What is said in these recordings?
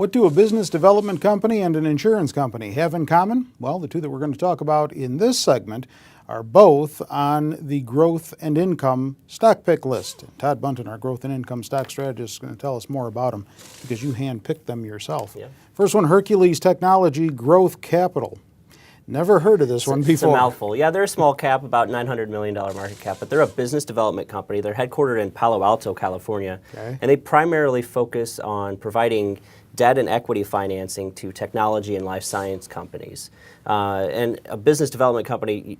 What do a business development company and an insurance company have in common? Well, the two that we're going to talk about in this segment are both on the growth and income stock pick list. Todd Bunton, our growth and income stock strategist, is going to tell us more about them because you hand-picked them yourself. Yeah. First one, Hercules Technology Growth Capital. Never heard of this one before. It's a mouthful. Yeah, they're a small cap, about $900 million market cap, but they're a business development company. They're headquartered in Palo Alto, California, and they primarily focus on providing debt and equity financing to technology and life science companies. And a business development company,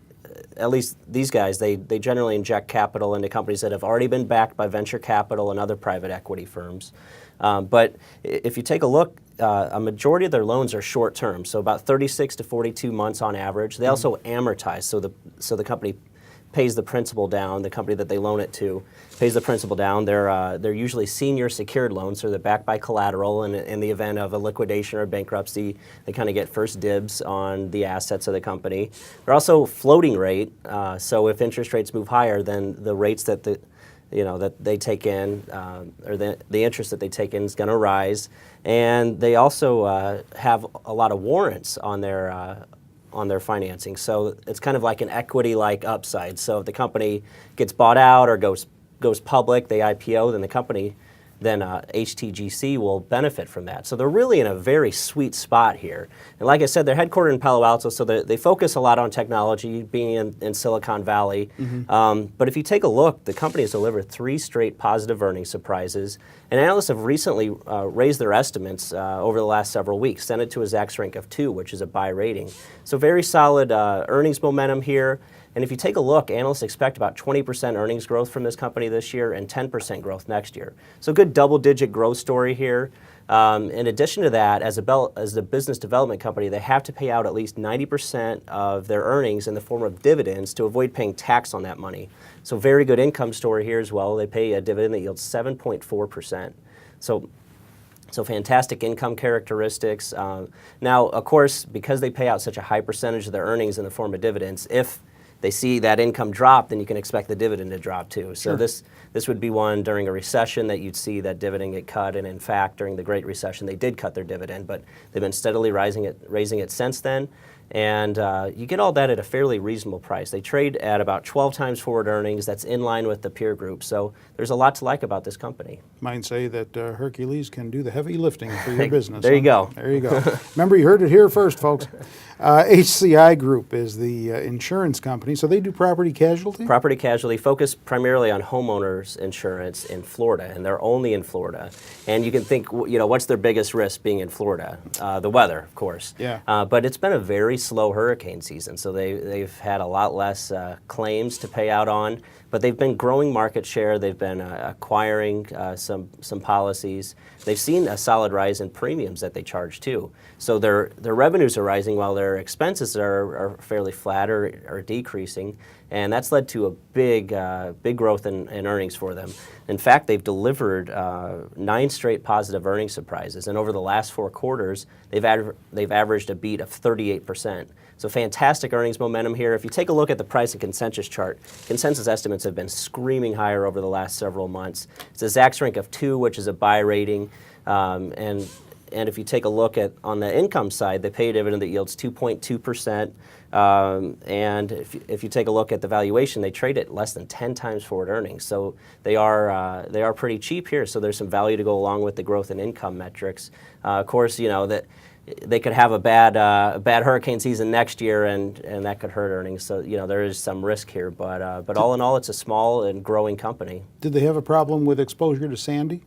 at least these guys, they generally inject capital into companies that have already been backed by venture capital and other private equity firms. But if you take a look, a majority of their loans are short term, so about 36 to 42 months on average. They also amortize, so the company pays the principal down. The company that they loan it to pays the principal down. They're usually senior secured loans, so they're backed by collateral, and in the event of a liquidation or bankruptcy, they kind of get first dibs on the assets of the company. They're also floating rate, so if interest rates move higher, then the rates that that they take in, or the interest that they take in is going to rise. And they also have a lot of warrants on their financing. So it's kind of like an equity-like upside. So if the company gets bought out or goes public, they IPO, then the company, HTGC will benefit from that. So they're really in a very sweet spot here. And like I said, they're headquartered in Palo Alto, so they focus a lot on technology, being in Silicon Valley. But if you take a look, the company has delivered 3 straight positive earnings surprises. And analysts have recently raised their estimates over the last several weeks, sent it to a Zacks rank of 2, which is a buy rating. So very solid earnings momentum here. And if you take a look, analysts expect about 20% earnings growth from this company this year and 10% growth next year. So good double-digit growth story here. In addition to that, as a business development company, they have to pay out at least 90% of their earnings in the form of dividends to avoid paying tax on that money. So very good income story here as well. They pay a dividend that yields 7.4%. So fantastic income characteristics. Now, of course, because they pay out such a high percentage of their earnings in the form of dividends, if they see that income drop, then you can expect the dividend to drop too. So this would be one during a recession that you'd see that dividend get cut. And in fact, during the Great Recession, they did cut their dividend, but they've been steadily raising it since then. And you get all that at a fairly reasonable price. They trade at about 12 times forward earnings. That's in line with the peer group. So there's a lot to like about this company. Might say that Hercules can do the heavy lifting for your business. There you go. There you go. Remember, you heard it here first, folks. HCI Group is the insurance company. So they do property casualty? Property casualty, focus primarily on homeowners insurance in Florida, and they're only in Florida. And you can think, what's their biggest risk being in Florida? The weather, of course. Yeah. But it's been a very slow hurricane season, so they've had a lot less claims to pay out on, but they've been growing market share. They've been acquiring some policies. They've seen a solid rise in premiums that they charge too. So their revenues are rising while their expenses are fairly flat or decreasing, and that's led to a big growth in earnings for them. In fact, they've delivered 9 straight positive earnings surprises, and over the last 4 quarters, they've averaged a beat of 38%. So fantastic earnings momentum here. If you take a look at the price and consensus chart, consensus estimates have been screaming higher over the last several months. It's a Zacks rank of 2, which is a buy rating, and if you take a look at on the income side, they pay a dividend that yields 2.2%. And if you take a look at the valuation, they trade at less than 10 times forward earnings. So they are pretty cheap here. So there's some value to go along with the growth and income metrics. Of course, that they could have a bad hurricane season next year, and that could hurt earnings. So there is some risk here, but all in all, it's a small and growing company. Did they have a problem with exposure to Sandy?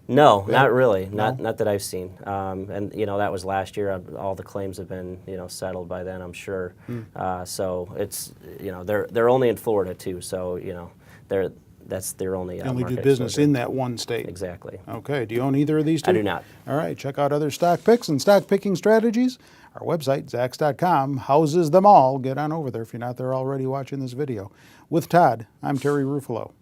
No, not really. Not that I've seen. And that was last year. All the claims have been settled by then, I'm sure. So it's they're only in Florida too. So that's their only. They only do business exposure in that one state. Exactly. Okay. Do you own either of these two? I do not. All right. Check out other stock picks and stock picking strategies. Our website, Zacks.com, houses them all. Get on over there if you're not there already watching this video. With Todd, I'm Terry Ruffalo.